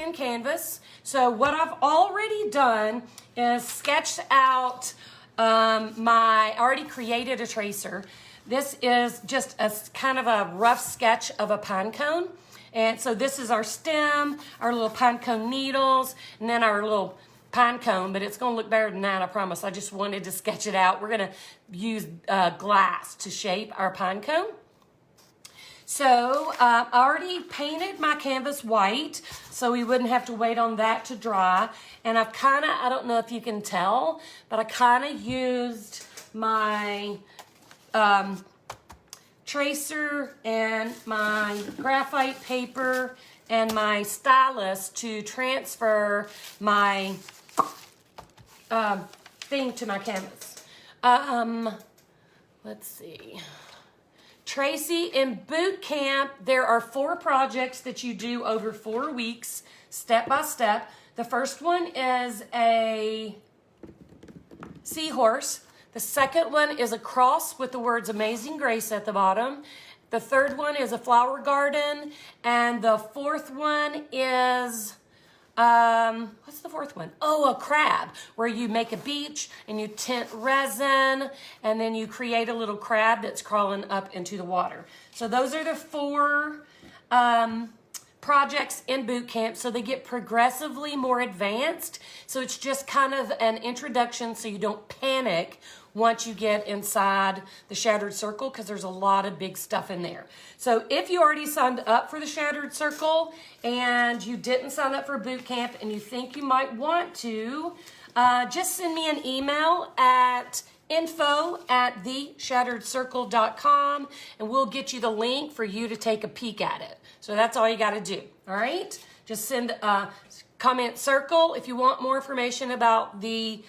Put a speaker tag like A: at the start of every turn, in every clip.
A: thin canvas. So what I've already done is sketched out I already created a tracer. This is just a kind of a rough sketch of a pine cone. And so this is our stem, our little pine cone needles, and then our little pine cone, but it's going to look better than that, I promise. I just wanted to sketch it out. We're going to use glass to shape our pine cone. So I already painted my canvas white so we wouldn't have to wait on that to dry. And I've kind of, I don't know if you can tell, but I kind of used my tracer and my graphite paper and my stylus to transfer my thing to my canvas. Let's see. Tracy, in boot camp, there are 4 projects that you do over 4 weeks, step by step. The first one is a seahorse. The second one is a cross with the words Amazing Grace at the bottom. The third one is a flower garden. And the fourth one is, what's the fourth one? Oh, a crab, where you make a beach and you tint resin and then you create a little crab that's crawling up into the water. So those are the 4 projects in boot camp. So they get progressively more advanced. So it's just kind of an introduction so you don't panic once you get inside the Shattered Circle, because there's a lot of big stuff in there. So if you already signed up for the Shattered Circle and you didn't sign up for boot camp and you think you might want to, just send me an email at info@theshatteredcircle.com and we'll get you the link for you to take a peek at it. So that's all you got to do. All right. Just send comment circle if you want more information about the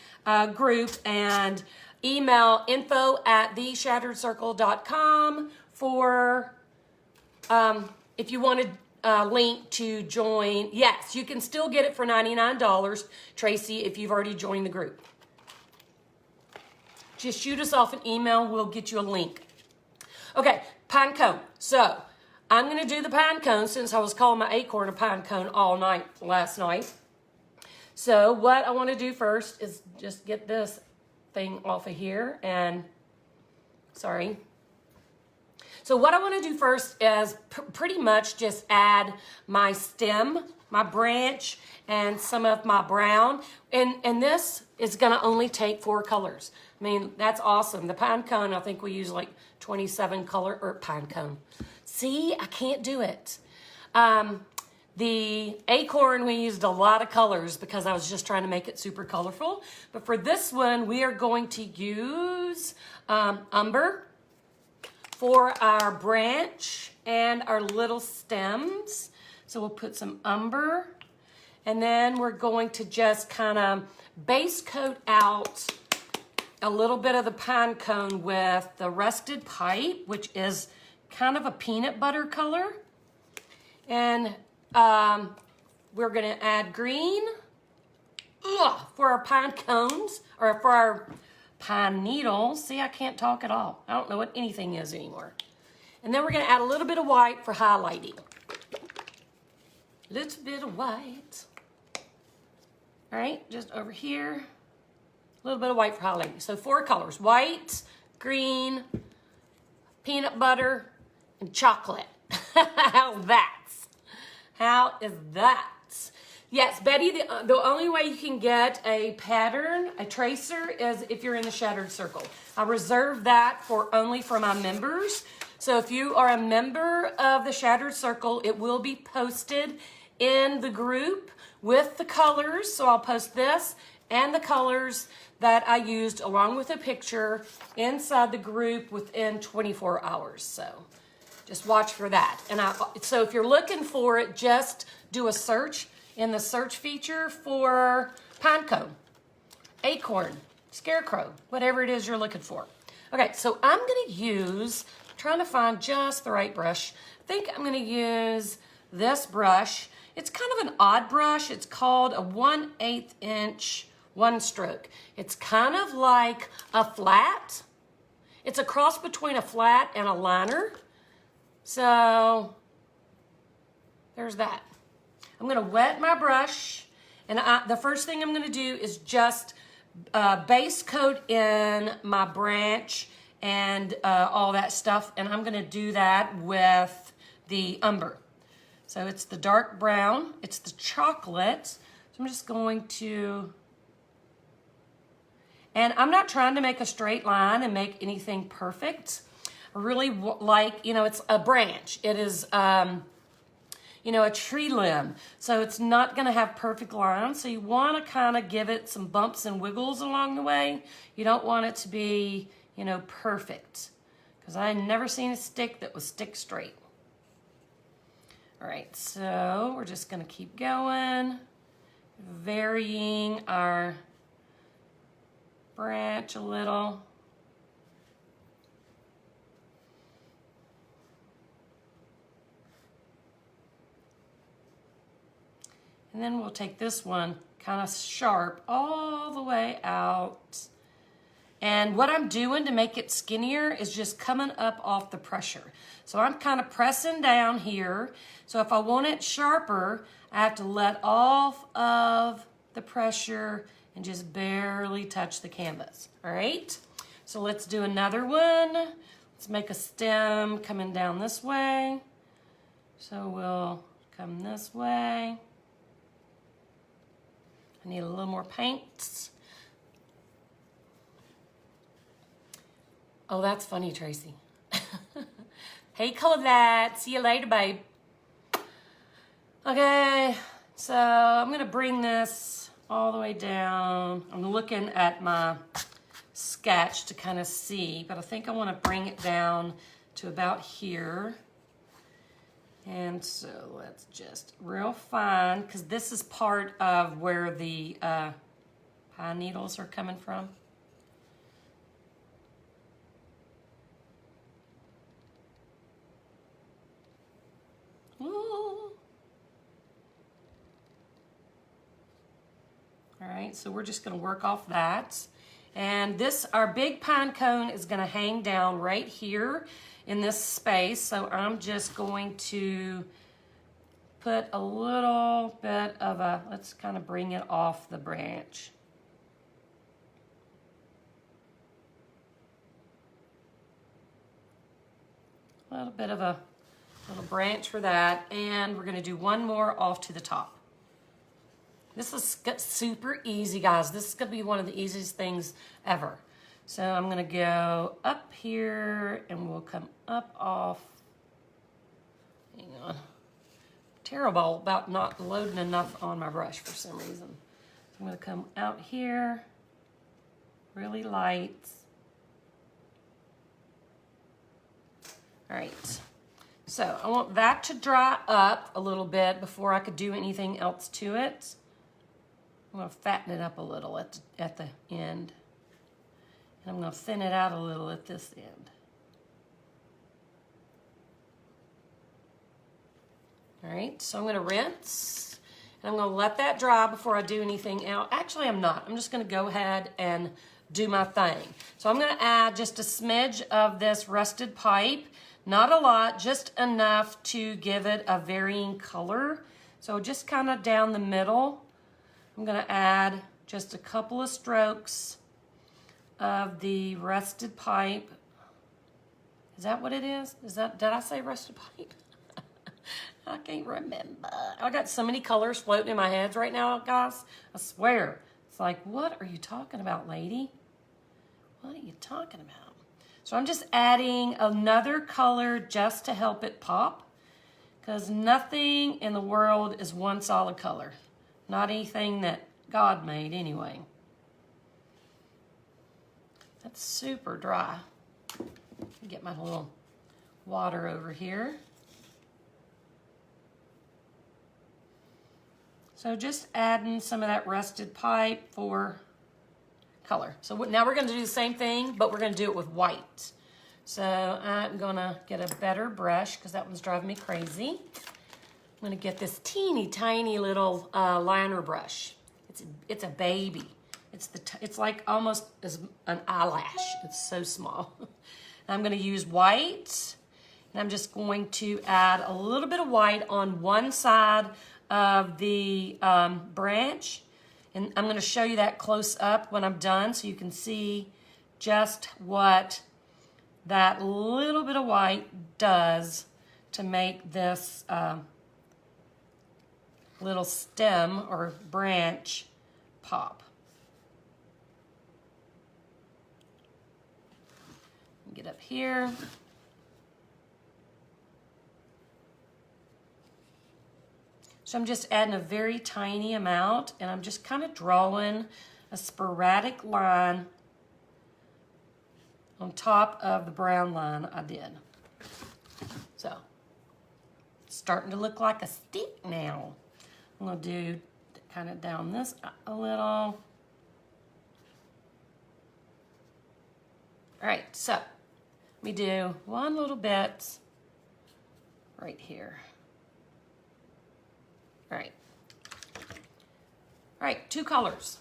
A: group, and email info@theshatteredcircle.com for if you want a link to join. Yes, you can still get it for $99, Tracy, if you've already joined the group. Just shoot us off an email. We'll get you a link. Okay, pine cone. So I'm going to do the pine cone since I was calling my acorn a pine cone all night last night. So what I want to do first is just get this thing off of here and sorry. So what I want to do first is pretty much just add my stem, my branch, and some of my brown. And this is going to only take 4 colors. I mean, that's awesome. The pine cone, I think we use like 27 color, or pine cone. See, I can't do it. The acorn, we used a lot of colors because I was just trying to make it super colorful. But for this one, we are going to use umber for our branch and our little stems. So we'll put some umber. And then we're going to just kind of base coat out a little bit of the pine cone with the rusted pipe, which is kind of a peanut butter color. And we're going to add green for our pine cones, or for our pine needles. See, I can't talk at all. I don't know what anything is anymore. And then we're going to add a little bit of white for highlighting. Little bit of white. All right, just over here. A little bit of white for highlighting. So 4 colors: white, green, peanut butter, and chocolate. How's that? How is that? Yes, Betty, the only way you can get a pattern, a tracer, is if you're in the Shattered Circle. I reserve that only for my members. So if you are a member of the Shattered Circle, it will be posted in the group with the colors. So I'll post this and the colors that I used along with a picture inside the group within 24 hours. So just watch for that. And so if you're looking for it, just do a search in the search feature for pinecone, acorn, scarecrow, whatever it is you're looking for. Okay, so I'm going to trying to find just the right brush. I think I'm going to use this brush. It's kind of an odd brush. It's called a 1/8 inch 1-stroke. It's kind of like a flat. It's a cross between a flat and a liner. So there's that. I'm gonna wet my brush, and the first thing I'm gonna do is just base coat in my branch and all that stuff, and I'm gonna do that with the umber. So it's the dark brown, it's the chocolate. So I'm just going to, and I'm not trying to make a straight line and make anything perfect. I really like, you know, it's a branch. It is, you know, a tree limb. So it's not gonna have perfect lines. So you wanna kinda give it some bumps and wiggles along the way. You don't want it to be, you know, perfect. Because I never seen a stick that was stick straight. All right, so we're just gonna keep going, varying our branch a little. And then we'll take this one kind of sharp all the way out. And what I'm doing to make it skinnier is just coming up off the pressure. So I'm kind of pressing down here. So if I want it sharper, I have to let off of the pressure and just barely touch the canvas, all right? So let's do another one. Let's make a stem coming down this way. So we'll come this way. I need a little more paint. Oh, that's funny, Tracy. Hey, Colette, see you later, babe. Okay, so I'm gonna bring this all the way down. I'm looking at my sketch to kind of see, but I think I wanna bring it down to about here. And so let's just real fine, because this is part of where the pine needles are coming from. Ooh. All right, so we're just gonna work off that. And this, our big pine cone is gonna hang down right here in this space. So I'm just going to put a little bit of a, let's kind of bring it off the branch. A little bit of a little branch for that. And we're gonna do one more off to the top. This is super easy, guys. This is gonna be one of the easiest things ever. So I'm gonna go up here and we'll come up off. Hang on. Terrible about not loading enough on my brush for some reason. So I'm gonna come out here, really light. All right, so I want that to dry up a little bit before I could do anything else to it. I'm gonna fatten it up a little at the end. And I'm gonna thin it out a little at this end. All right, so I'm gonna rinse, and I'm gonna let that dry before I do anything else. Actually, I'm not. I'm just gonna go ahead and do my thing. So I'm gonna add just a smidge of this rusted pipe, not a lot, just enough to give it a varying color. So just kind of down the middle, I'm gonna add just a couple of strokes of the rusted pipe. Is that what it is? Did I say rusted pipe? I can't remember. I got so many colors floating in my head right now, guys. I swear. It's like, what are you talking about, lady? What are you talking about? So I'm just adding another color just to help it pop, because nothing in the world is one solid color. Not anything that God made anyway. That's super dry. Get my little water over here. So just adding some of that rusted pipe for color. So now we're gonna do the same thing, but we're gonna do it with white. So I'm gonna get a better brush because that one's driving me crazy. I'm gonna get this teeny tiny little liner brush. It's a baby. It's like almost as an eyelash. It's so small. I'm gonna use white, and I'm just going to add a little bit of white on one side of the branch. And I'm going to show you that close up when I'm done so you can see just what that little bit of white does to make this little stem or branch pop. Get up here. So I'm just adding a very tiny amount, and I'm just kind of drawing a sporadic line on top of the brown line I did. So it's starting to look like a stick now. I'm going to do kind of down this a little. All right, so let me do one little bit right here. All right. All right, 2 colors.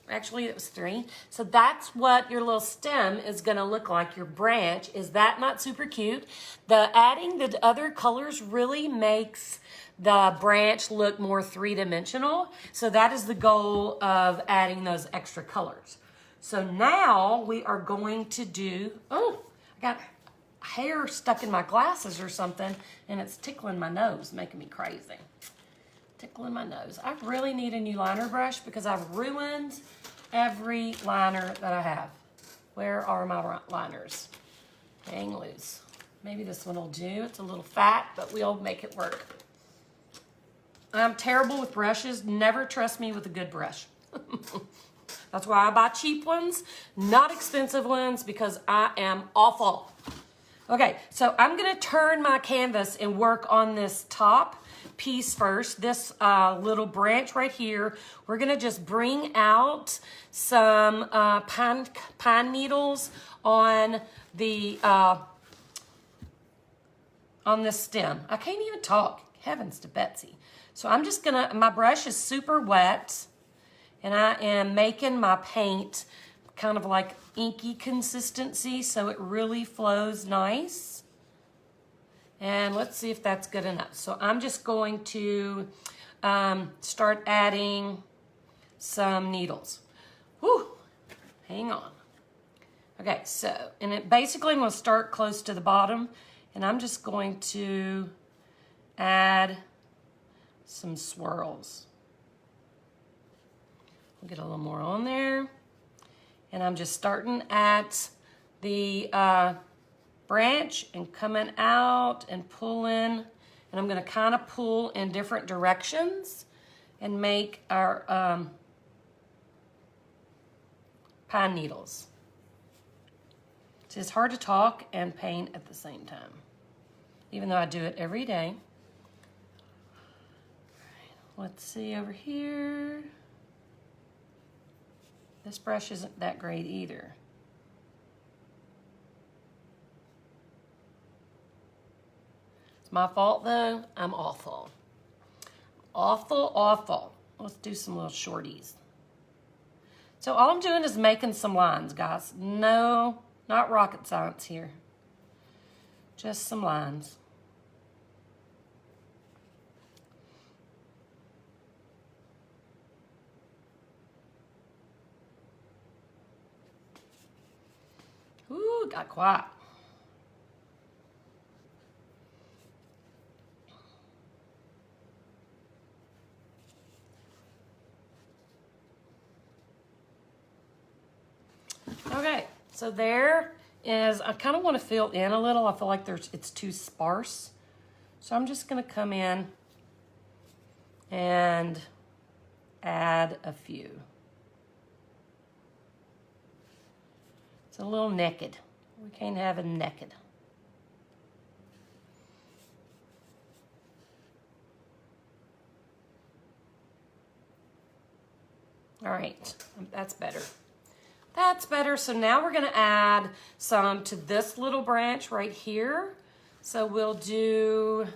A: Actually, it was 3. So that's what your little stem is going to look like, your branch. Is that not super cute? Adding the other colors really makes the branch look more 3-dimensional. So that is the goal of adding those extra colors. So now we are going to do, oh, I got hair stuck in my glasses or something, and it's tickling my nose, making me crazy. Tickling my nose. I really need a new liner brush because I've ruined every liner that I have. Where are my liners? Hang loose. Maybe this one will do. It's a little fat, but we'll make it work. I'm terrible with brushes. Never trust me with a good brush. That's why I buy cheap ones, not expensive ones, because I am awful. Okay, so I'm gonna turn my canvas and work on this top piece first. This little branch right here, we're gonna just bring out some pine needles on the on this stem. I can't even talk. Heavens to Betsy. So I'm just gonna, my brush is super wet, and I am making my paint kind of like inky consistency so it really flows nice. And let's see if that's good enough. So I'm just going to start adding some needles. Whew, hang on. Okay, so, and it basically I'm gonna start close to the bottom, and I'm just going to add some swirls. I'll get a little more on there. And I'm just starting at the branch and coming out and pulling. And I'm gonna kind of pull in different directions and make our pine needles. So it's hard to talk and paint at the same time, even though I do it every day. Let's see over here. This brush isn't that great either. It's my fault though. I'm awful. Awful, awful. Let's do some little shorties. So all I'm doing is making some lines, guys. No, not rocket science here. Just some lines. Ooh, got quiet. Okay, so there is, I kind of want to fill in a little. I feel like it's too sparse. So I'm just going to come in and add a few. It's a little naked. We can't have it naked. All right, that's better. That's better. So now we're gonna add some to this little branch right here. So we'll do,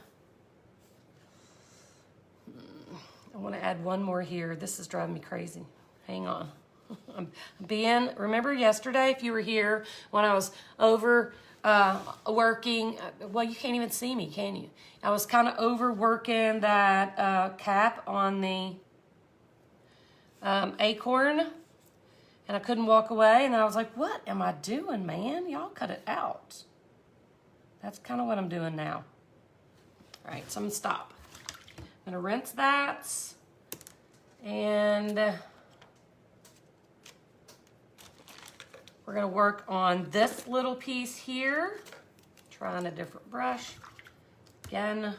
A: I wanna add one more here. This is driving me crazy. Hang on. Remember yesterday, if you were here, when I was over working, well, you can't even see me, can you? I was kind of overworking that cap on the acorn, and I couldn't walk away, and I was like, what am I doing, man? Y'all cut it out. That's kind of what I'm doing now. All right, so I'm gonna stop. I'm gonna rinse that, and we're gonna work on this little piece here. Trying a different brush. Again.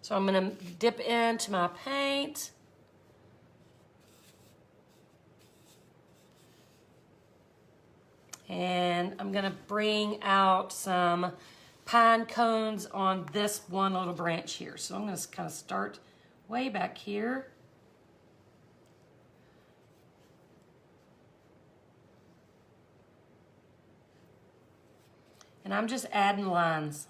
A: So I'm gonna dip into my paint. And I'm gonna bring out some pine cones on this one little branch here. So I'm gonna kind of start way back here. And I'm just adding lines.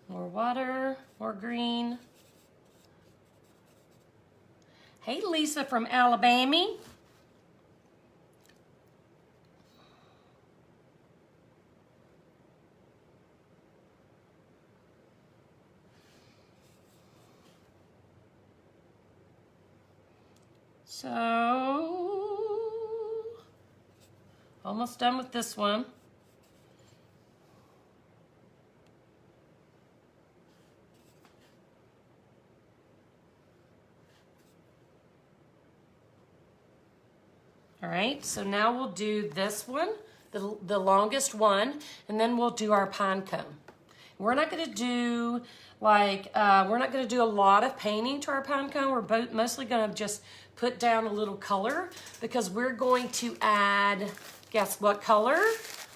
A: More water, more green. Hey, Lisa from Alabama. So, almost done with this one. All right, so now we'll do this one, the longest one, and then we'll do our pine cone. We're not gonna do we're not gonna do a lot of painting to our pine cone. We're mostly gonna just put down a little color because we're going to add, guess what color?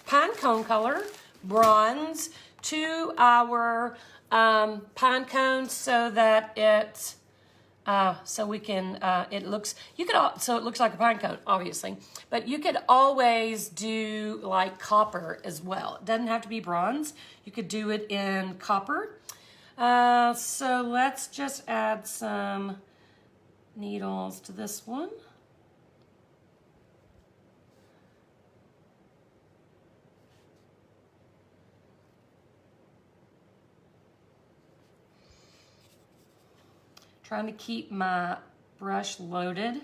A: Pine cone color, bronze, to our pine cone so that it so we can, it looks, so it looks like a pine cone, obviously, but you could always do like copper as well. It doesn't have to be bronze. You could do it in copper. So let's just add some needles to this one. Trying to keep my brush loaded.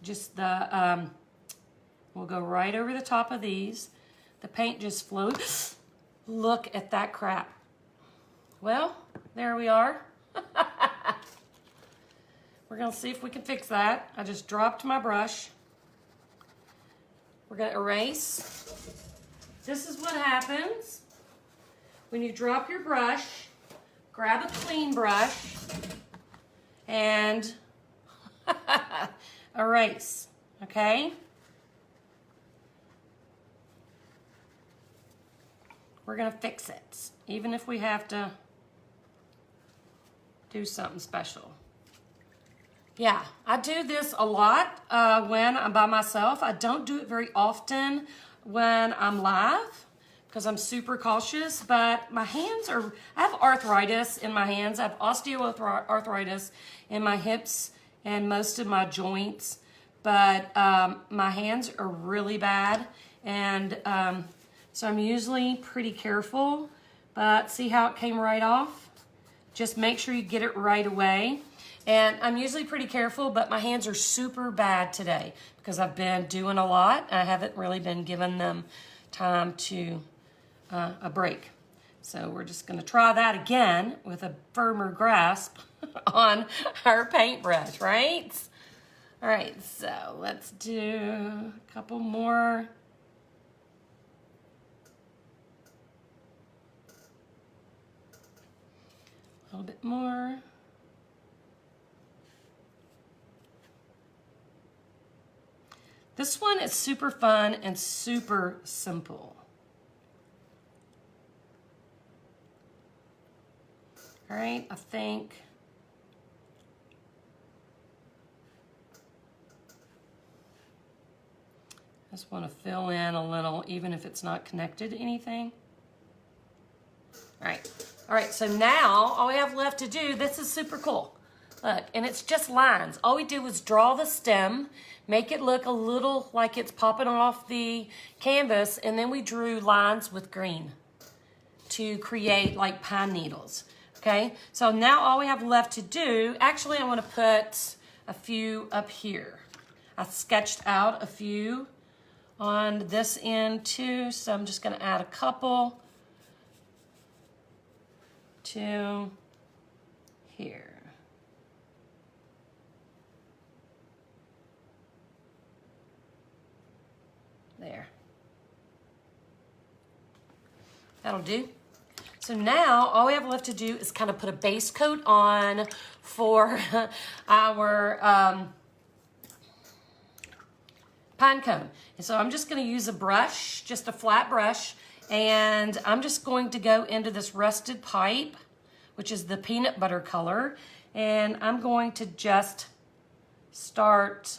A: Just we'll go right over the top of these. The paint just flows. Look at that crap. Well, there we are. We're gonna see if we can fix that. I just dropped my brush. We're gonna erase. This is what happens when you drop your brush. Grab a clean brush and erase, okay? We're gonna fix it, even if we have to do something special. Yeah, I do this a lot when I'm by myself. I don't do it very often when I'm live because I'm super cautious, but my hands are, I have arthritis in my hands. I have osteoarthritis in my hips and most of my joints, but my hands are really bad, and so I'm usually pretty careful, but see how it came right off? Just make sure you get it right away. And I'm usually pretty careful, but my hands are super bad today because I've been doing a lot. I haven't really been giving them time to a break. So we're just gonna try that again with a firmer grasp on our paintbrush, right? All right, so let's do a couple more. A little bit more. This one is super fun and super simple. All right, I think Just want to fill in a little, even if it's not connected to anything. All right, so now all we have left to do, this is super cool. Look, and it's just lines. All we do is draw the stem, make it look a little like it's popping off the canvas, and then we drew lines with green to create like pine needles, okay? So now all we have left to do, actually I want to put a few up here. I sketched out a few on this end too, so I'm just gonna add a couple to here. There. That'll do. So now all we have left to do is kind of put a base coat on for our pine cone. And so I'm just going to use a brush, just a flat brush, and I'm just going to go into this rusted pipe, which is the peanut butter color, and I'm going to just start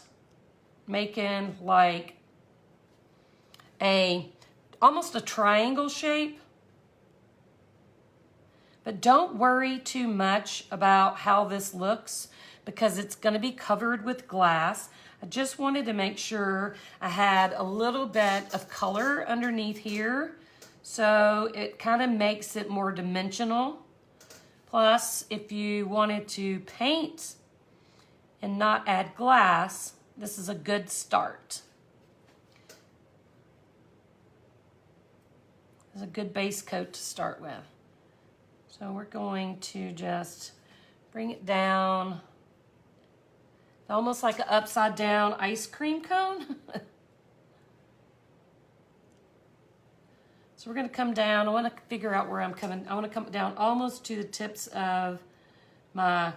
A: making like almost a triangle shape. But don't worry too much about how this looks because it's going to be covered with glass. I just wanted to make sure I had a little bit of color underneath here, so it kind of makes it more dimensional. Plus, if you wanted to paint and not add glass, this is a good start. It's a good base coat to start with. So we're going to just bring it down, almost like an upside down ice cream cone. So we're going to come down. I want to figure out where I'm coming. I want to come down almost to the tips of my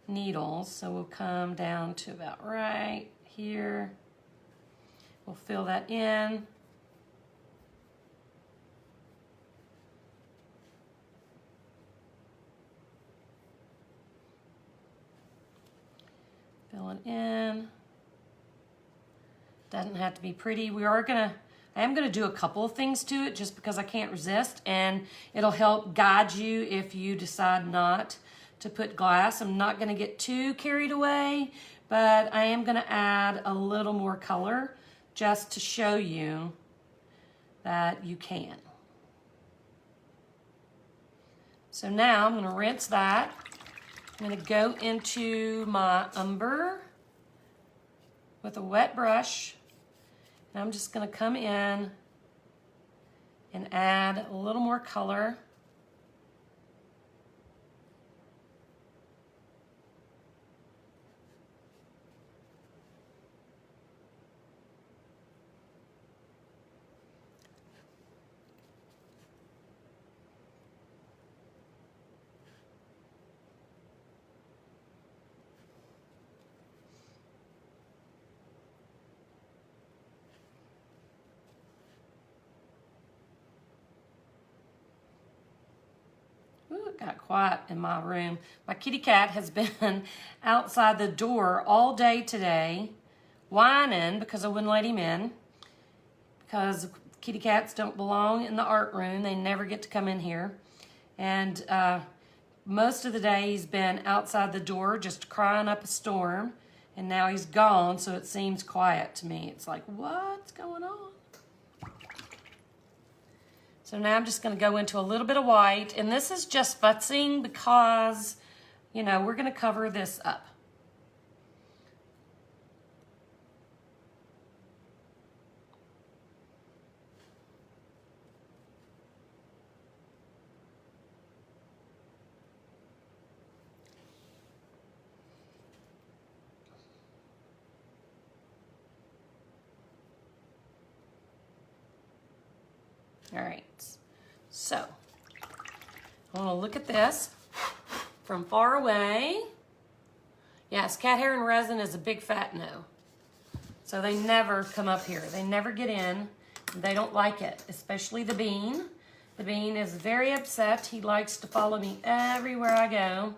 A: needles. So we'll come down to about right here. We'll fill that in. Fill it in. Doesn't have to be pretty. I am gonna do a couple of things to it just because I can't resist, and it'll help guide you if you decide not to put glass. I'm not gonna get too carried away, but I am gonna add a little more color just to show you that you can. So now I'm gonna rinse that. I'm gonna go into my umber with a wet brush. And I'm just gonna come in and add a little more color. Ooh, it got quiet in my room. My kitty cat has been outside the door all day today, whining because I wouldn't let him in. Because kitty cats don't belong in the art room. They never get to come in here. And most of the day he's been outside the door just crying up a storm. And now he's gone, so it seems quiet to me. It's like, what's going on? So now I'm just going to go into a little bit of white, and this is just futzing because, you know, we're going to cover this up. All right, so I want to look at this from far away. Yes, cat hair and resin is a big fat no. So they never come up here. They never get in. They don't like it, especially the bean. The bean is very upset. He likes to follow me everywhere I go,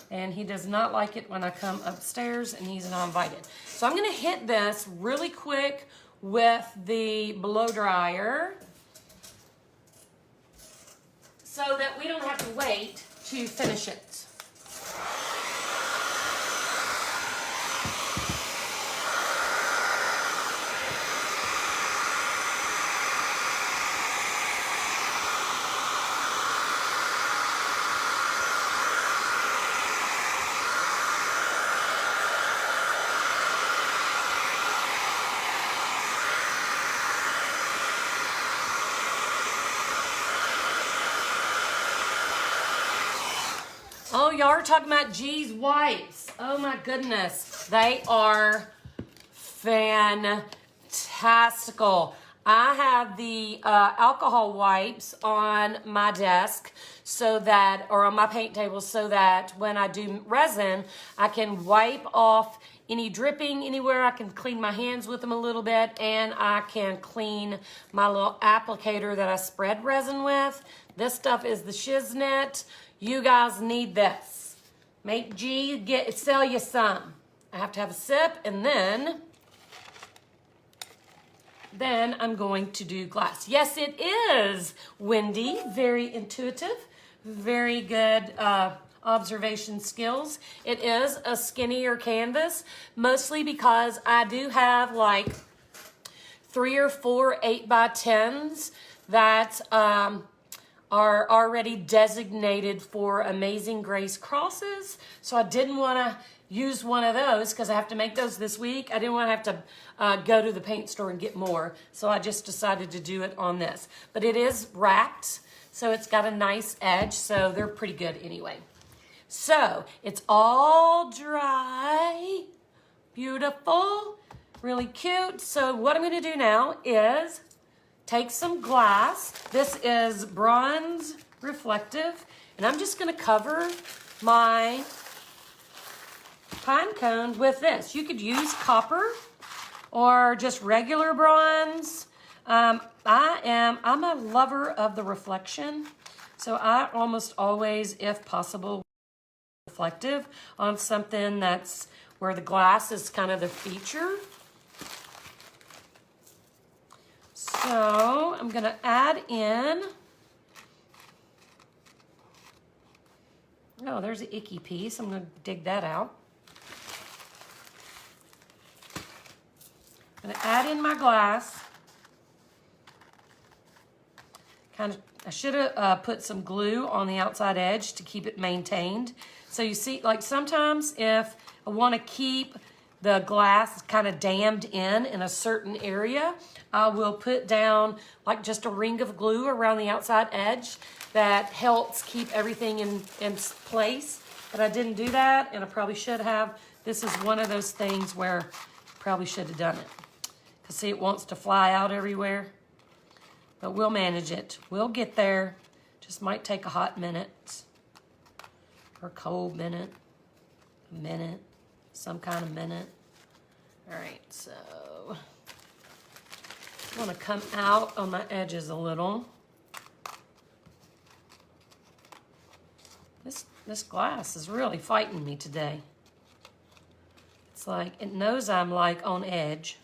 A: and he does not like it when I come upstairs and he's not invited. So I'm going to hit this really quick with the blow dryer so that we don't have to wait to finish it. Oh, y'all are talking about G's wipes. Oh my goodness. They are fantastical. I have the alcohol wipes on my desk so that, or on my paint table, so that when I do resin, I can wipe off any dripping anywhere. I can clean my hands with them a little bit, and I can clean my little applicator that I spread resin with. This stuff is the Shiznit. You guys need this. Make G sell you some. I have to have a sip, and then I'm going to do glass. Yes, it is, Wendy. Very intuitive. Very good observation skills. It is a skinnier canvas, mostly because I do have like 3 or 4 8x10s that are already designated for Amazing Grace crosses. So I didn't want to use one of those because I have to make those this week. I didn't want to have to go to the paint store and get more. So I just decided to do it on this. But it is wrapped, so it's got a nice edge. So they're pretty good anyway. So it's all dry, beautiful, really cute. So what I'm going to do now is take some glass. This is bronze reflective, and I'm just going to cover my pine cone with this. You could use copper or just regular bronze. I'm a lover of the reflection, so I almost always, if possible, reflective on something that's where the glass is kind of the feature. So I'm going to add in, oh, there's an icky piece. I'm going to dig that out. I'm going to add in my glass. I should have put some glue on the outside edge to keep it maintained. So you see, like sometimes if I want to keep the glass kind of dammed in a certain area, I will put down like just a ring of glue around the outside edge that helps keep everything in place. But I didn't do that, and I probably should have. This is one of those things where I probably should have done it. Because see, it wants to fly out everywhere. But we'll manage it. We'll get there. Just might take a hot minute. Or a cold minute. A minute. Some kind of minute. All right, so I want to come out on my edges a little. This glass is really fighting me today. It's like, it knows I'm like on edge.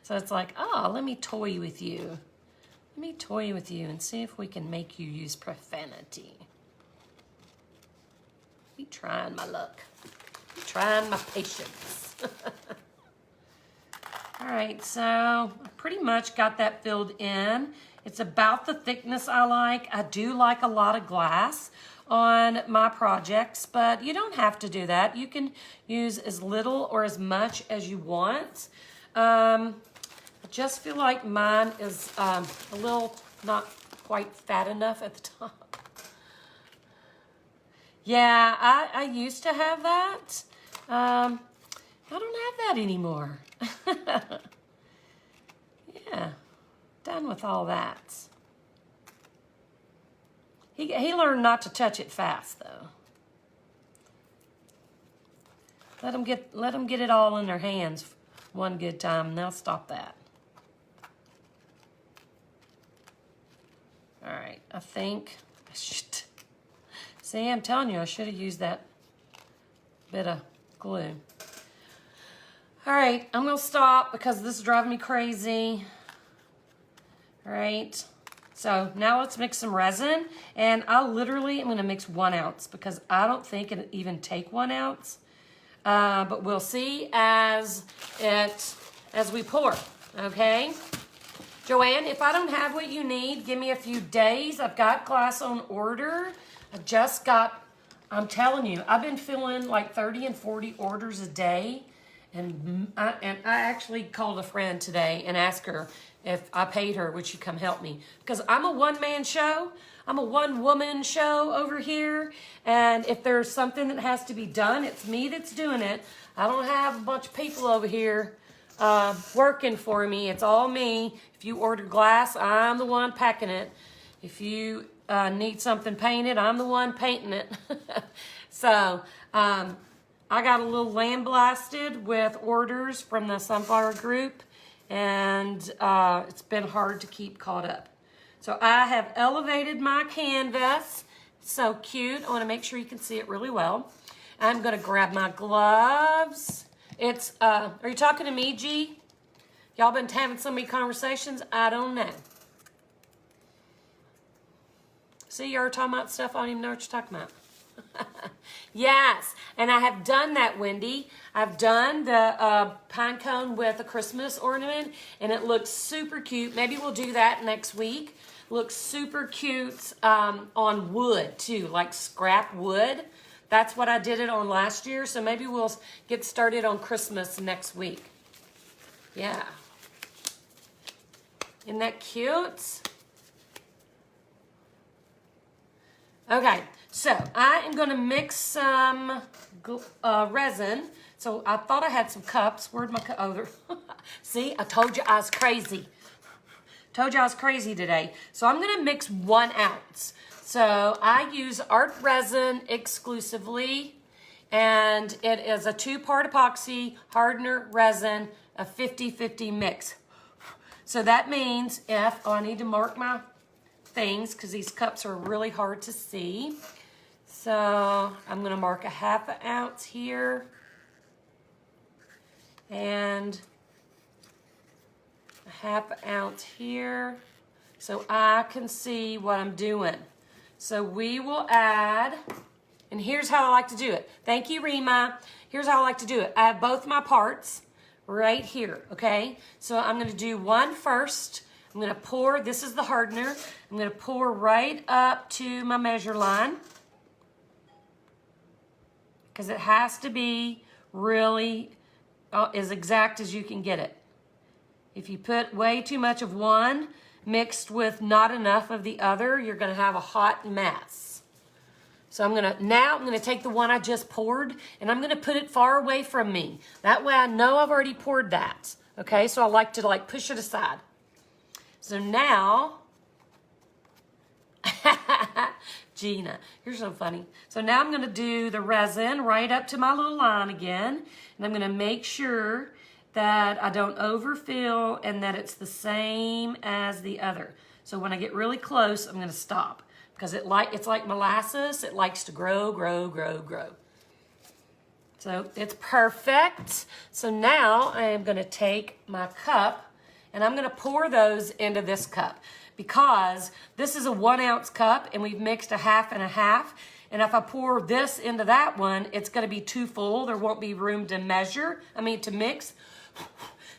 A: So it's like, oh, let me toy with you. Let me toy with you and see if we can make you use profanity. Be trying my luck. Be trying my patience. All right, so I pretty much got that filled in. It's about the thickness I like. I do like a lot of glass on my projects, but you don't have to do that. You can use as little or as much as you want. I just feel like mine is a little not quite fat enough at the top. Yeah, I used to have that. I don't have that anymore. Yeah, done with all that. He learned not to touch it fast though. Let them get it all in their hands one good time, and they'll stop that. All right, I think I should. See, I'm telling you, I should have used that bit of glue. All right, I'm gonna stop because this is driving me crazy. All right, so now let's mix some resin, and I literally am gonna mix 1 ounce because I don't think it'll even take 1 ounce, but we'll see as we pour, okay? Joanne, if I don't have what you need, give me a few days. I've got glass on order. I'm telling you, I've been filling like 30 and 40 orders a day. And I actually called a friend today and asked her if I paid her, would she come help me? Because I'm a one-man show. I'm a one-woman show over here. And if there's something that has to be done, it's me that's doing it. I don't have a bunch of people over here working for me. It's all me. If you order glass, I'm the one packing it. If you need something painted, I'm the one painting it. So, I got a little lambasted with orders from the Sunflower Group, and it's been hard to keep caught up. So I have elevated my canvas. So cute. I want to make sure you can see it really well. I'm going to grab my gloves. Are you talking to me, G? Y'all been having so many conversations? I don't know. See, you're talking about stuff I don't even know what you're talking about. Yes, and I have done that, Wendy. I've done the pine cone with a Christmas ornament, and it looks super cute. Maybe we'll do that next week. Looks super cute on wood, too, like scrap wood. That's what I did it on last year, so maybe we'll get started on Christmas next week. Yeah. Isn't that cute? Okay, so I am going to mix some resin. So I thought I had some cups. Where'd my cup? Oh, see, I told you I was crazy. Told you I was crazy today. So I'm going to mix 1 ounce. So I use art resin exclusively, and it is a 2-part epoxy hardener resin, a 50-50 mix. So that means I need to mark my things because these cups are really hard to see. So I'm going to mark a 1/2 ounce here and a 1/2 ounce here so I can see what I'm doing. So we will add, and here's how I like to do it. Thank you, Rima. Here's how I like to do it. I have both my parts right here, okay? So I'm going to do one first. I'm going to pour, this is the hardener. I'm going to pour right up to my measure line because it has to be really as exact as you can get it. If you put way too much of one mixed with not enough of the other, you're going to have a hot mess. So I'm going to take the one I just poured and I'm going to put it far away from me. That way I know I've already poured that. Okay, so I like to push it aside. So now, Gina, you're so funny. So now I'm going to do the resin right up to my little line again. And I'm going to make sure that I don't overfill and that it's the same as the other. So when I get really close, I'm going to stop. Because it's like molasses. It likes to grow, grow, grow, grow. So it's perfect. So now I am going to take my cup and I'm going to pour those into this cup because this is a 1 ounce cup and we've mixed a 1/2 and a 1/2. And if I pour this into that one, it's going to be too full. There won't be room to to mix.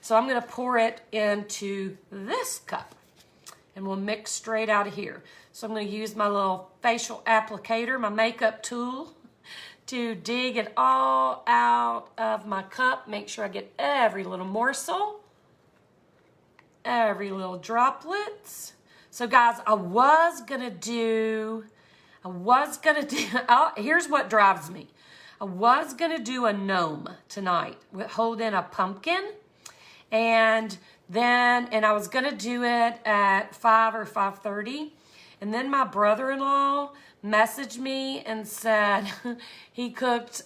A: So I'm going to pour it into this cup and we'll mix straight out of here. So I'm going to use my little facial applicator, my makeup tool, to dig it all out of my cup. Make sure I get every little morsel. Every little droplets. So guys, I was gonna do, here's what drives me. I was gonna do a gnome tonight with holding a pumpkin and I was gonna do it at 5 or 5:30. And then my brother-in-law messaged me and said he cooked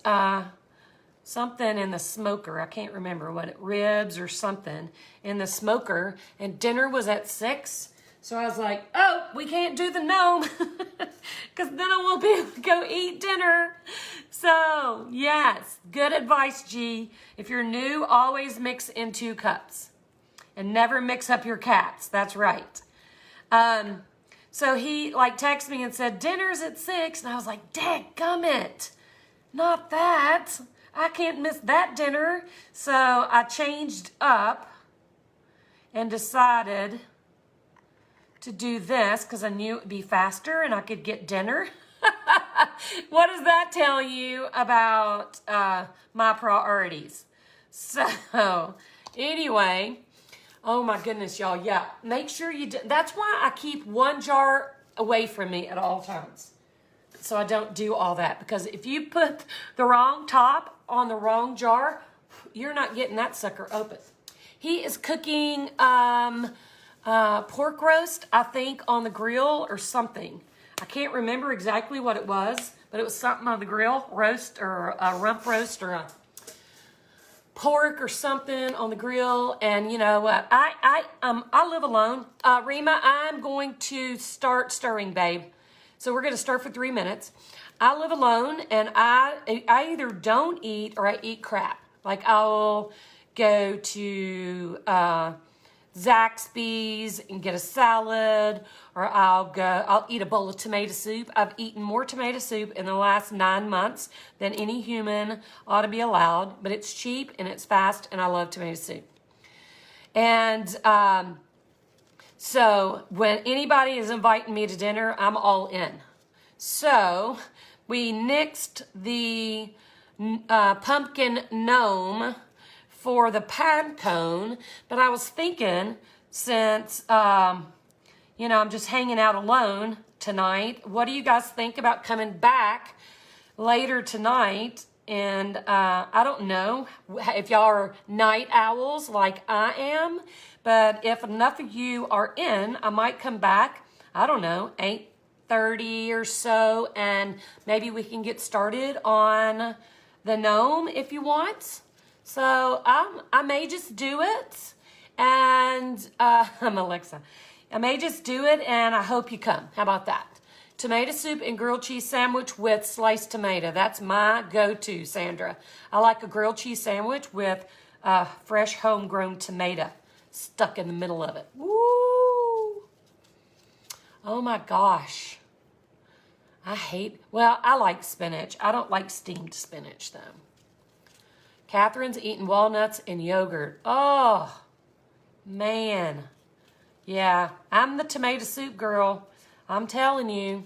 A: something in the smoker. I can't remember what ribs or something in the smoker. And dinner was at 6. So I was like, oh, we can't do the gnome because then I won't be able to go eat dinner. So yes, good advice, G. If you're new, always mix in 2 cups and never mix up your caps. That's right. So he like texted me and said, dinner's at 6. And I was like, dadgummit, not that. I can't miss that dinner. So I changed up and decided to do this because I knew it would be faster and I could get dinner. What does that tell you about my priorities? So anyway, oh my goodness, y'all. Yeah, make sure you do. That's why I keep 1 jar away from me at all times. So I don't do all that, because if you put the wrong top on the wrong jar, you're not getting that sucker open. He is cooking pork roast, I think, on the grill or something. I can't remember exactly what it was, but it was something on the grill, roast or a rump roast or a pork or something on the grill. And you know what? I live alone. Rima, I'm going to start stirring, babe. So we're going to stir for 3 minutes. I live alone, and I either don't eat or I eat crap. Like I'll go to Zaxby's and get a salad, or I'll eat a bowl of tomato soup. I've eaten more tomato soup in the last 9 months than any human ought to be allowed, but it's cheap and it's fast, and I love tomato soup. And so when anybody is inviting me to dinner, I'm all in. So we nixed the pumpkin gnome for the Pinecone, but I was thinking, since, you know, I'm just hanging out alone tonight, what do you guys think about coming back later tonight? And I don't know if y'all are night owls like I am, but if enough of you are in, I might come back, I don't know, 8:30 or so, and maybe we can get started on the gnome if you want. So I may just do it, and I'm Alexa. I may just do it, and I hope you come. How about that? Tomato soup and grilled cheese sandwich with sliced tomato. That's my go-to, Sandra. I like a grilled cheese sandwich with fresh homegrown tomato stuck in the middle of it. Woo! Oh my gosh. I like spinach. I don't like steamed spinach though. Catherine's eating walnuts and yogurt. Oh, man. Yeah, I'm the tomato soup girl. I'm telling you,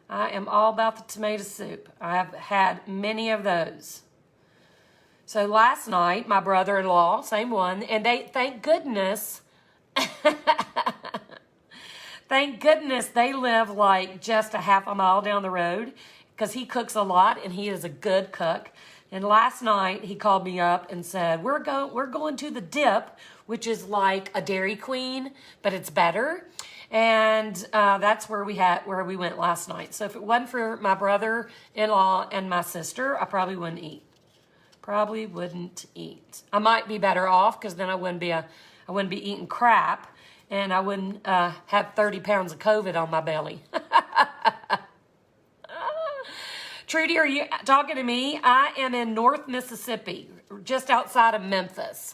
A: I am all about the tomato soup. I've had many of those. So last night, my brother-in-law, same one, and thank goodness, thank goodness they live like just a half a mile down the road, because he cooks a lot and he is a good cook. And last night he called me up and said, we're going to the Dip, which is like a Dairy Queen, but it's better. And that's where we went last night. So if it wasn't for my brother-in-law and my sister, I probably wouldn't eat. Probably wouldn't eat. I might be better off, because then I wouldn't be eating crap, and I wouldn't have 30 pounds of COVID on my belly. Trudy, are you talking to me? I am in North Mississippi, just outside of Memphis.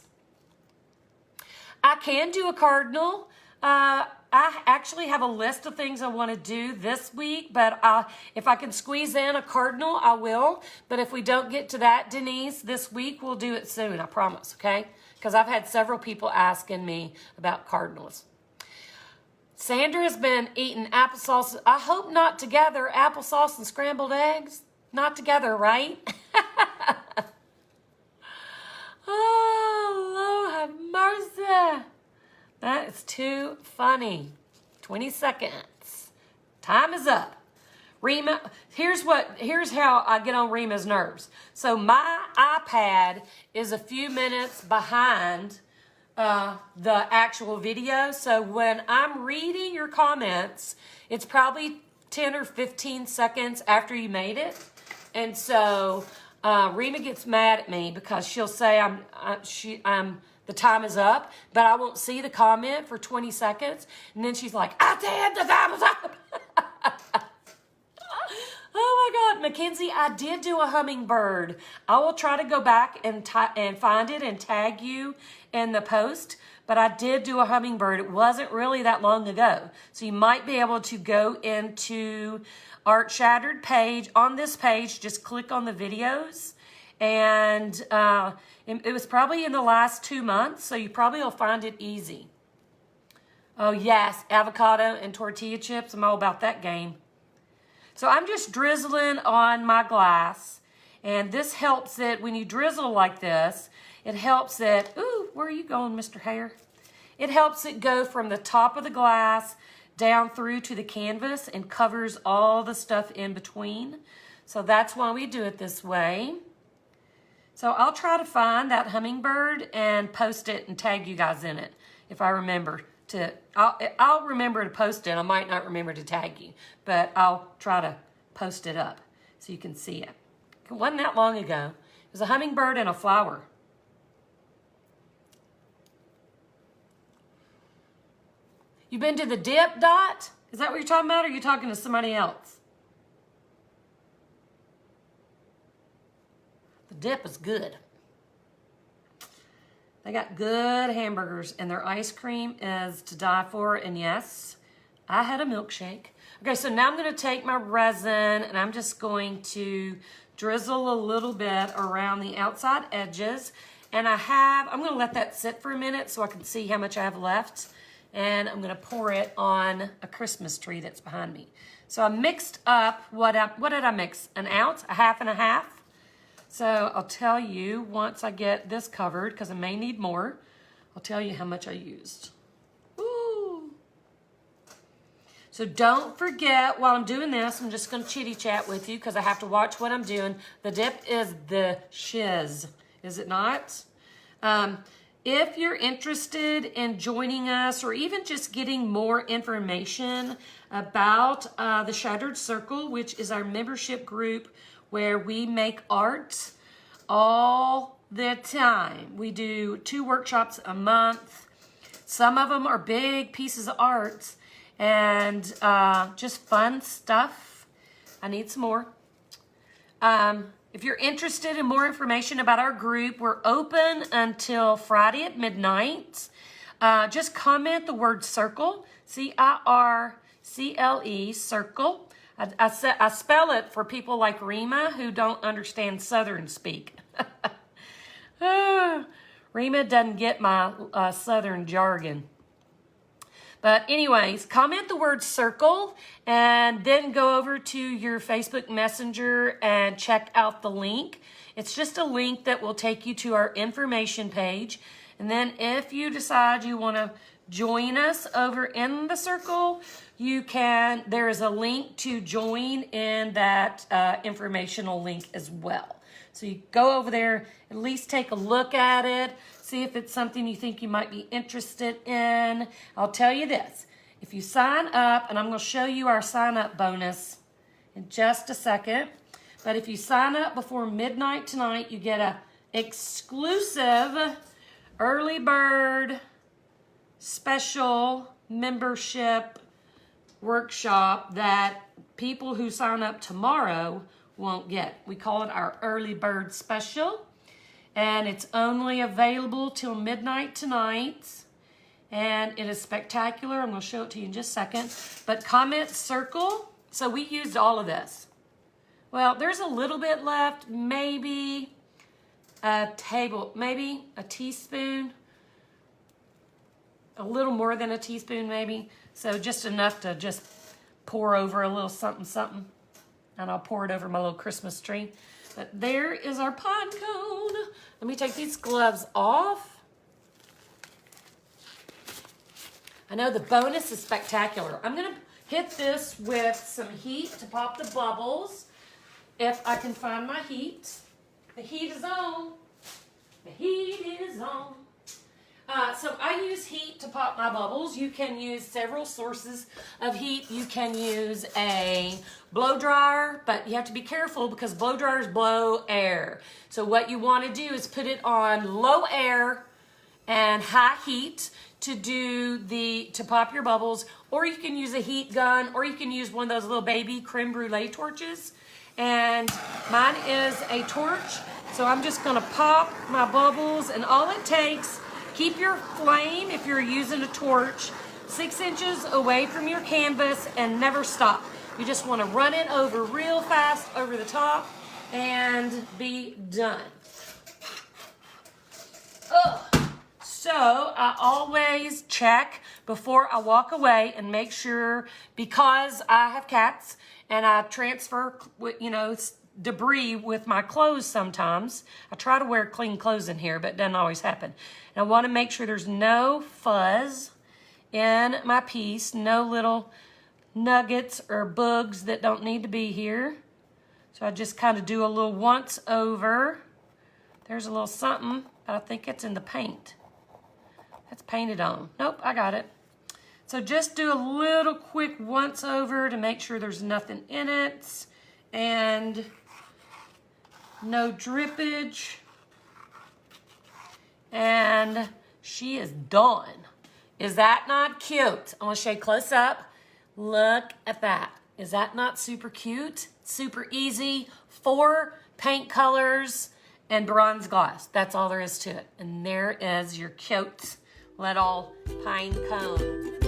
A: I can do a cardinal. I actually have a list of things I want to do this week, but if I can squeeze in a cardinal, I will. But if we don't get to that, Denise, this week, we'll do it soon, I promise, okay? Because I've had several people asking me about cardinals. Sandra has been eating applesauce. I hope not together, applesauce and scrambled eggs. Not together, right? Oh, Lord have mercy. That is too funny. 20 seconds. Time is up. Rima, here's how I get on Rima's nerves. So my iPad is a few minutes behind the actual video. So when I'm reading your comments, it's probably 10 or 15 seconds after you made it. And so Rima gets mad at me because she'll say the time is up, but I won't see the comment for 20 seconds. And then she's like, I did, the time is up. Oh my God, Mackenzie, I did do a hummingbird. I will try to go back and find it and tag you in the post, but I did do a hummingbird. It wasn't really that long ago. So you might be able to go into Art Shattered page. On this page, just click on the videos. And it was probably in the last 2 months, so you probably will find it easy. Oh yes, avocado and tortilla chips. I'm all about that game. So I'm just drizzling on my glass, and this helps it, when you drizzle like this, it helps it, ooh, where are you going, Mr. Hare? It helps it go from the top of the glass down through to the canvas and covers all the stuff in between. So that's why we do it this way. So I'll try to find that hummingbird and post it and tag you guys in it if I remember to. I'll remember to post it. I might not remember to tag you, but I'll try to post it up so you can see it. It wasn't that long ago. It was a hummingbird and a flower. You been to the dip, Dot? Is that what you're talking about, or are you talking to somebody else? The dip is good. They got good hamburgers, and their ice cream is to die for. And yes, I had a milkshake. Okay, so now I'm going to take my resin, and I'm just going to drizzle a little bit around the outside edges. And I'm going to let that sit for a minute so I can see how much I have left. And I'm going to pour it on a Christmas tree that's behind me. So I mixed up, what did I mix? An ounce, a half and a half. So I'll tell you once I get this covered, because I may need more, I'll tell you how much I used. Ooh. So don't forget, while I'm doing this, I'm just going to chitty chat with you because I have to watch what I'm doing. The dip is the shiz, is it not? If you're interested in joining us or even just getting more information about the Shattered Circle, which is our membership group where we make art all the time. We do 2 workshops a month. Some of them are big pieces of art and just fun stuff. I need some more. If you're interested in more information about our group, we're open until Friday at midnight. Just comment the word circle, C-I-R-C-L-E, circle. I spell it for people like Rima who don't understand Southern speak. Rima doesn't get my Southern jargon. But anyways, comment the word circle and then go over to your Facebook Messenger and check out the link. It's just a link that will take you to our information page. And then if you decide you want to join us over in the circle, you can, there is a link to join in that informational link as well. So you go over there, at least take a look at it, see if it's something you think you might be interested in. I'll tell you this, if you sign up, and I'm going to show you our sign up bonus in just a second, but if you sign up before midnight tonight, you get a exclusive early bird special membership workshop that people who sign up tomorrow won't get. We call it our early bird special, and it's only available till midnight tonight, and it is spectacular. I'm going to show it to you in just a second, but comment circle. So we used all of this. Well, there's a little bit left, maybe a teaspoon, a little more than a teaspoon maybe. So just enough to just pour over a little something, something. And I'll pour it over my little Christmas tree. But there is our pine cone. Let me take these gloves off. I know the bonus is spectacular. I'm gonna hit this with some heat to pop the bubbles. If I can find my heat. The heat is on. The heat is on. So I use heat to pop my bubbles. You can use several sources of heat. You can use a blow dryer, but you have to be careful because blow dryers blow air. So what you want to do is put it on low air and high heat to pop your bubbles, or you can use a heat gun, or you can use one of those little baby creme brulee torches. And mine is a torch, so I'm just gonna pop my bubbles, and all it takes, keep your flame, if you're using a torch, 6 inches away from your canvas and never stop. You just wanna run it over real fast over the top and be done. Ugh. So I always check before I walk away and make sure, because I have cats and I transfer, debris with my clothes sometimes. I try to wear clean clothes in here, but it doesn't always happen. And I want to make sure there's no fuzz in my piece, no little nuggets or bugs that don't need to be here. So I just kind of do a little once over. There's a little something, but I think it's in the paint. That's painted on. Nope, I got it. So just do a little quick once over to make sure there's nothing in it and no drippage. And she is done. Is that not cute? I want to show you close up. Look at that. Is that not super cute? Super easy. 4 paint colors and bronze gloss. That's all there is to it. And there is your cute little pine cone.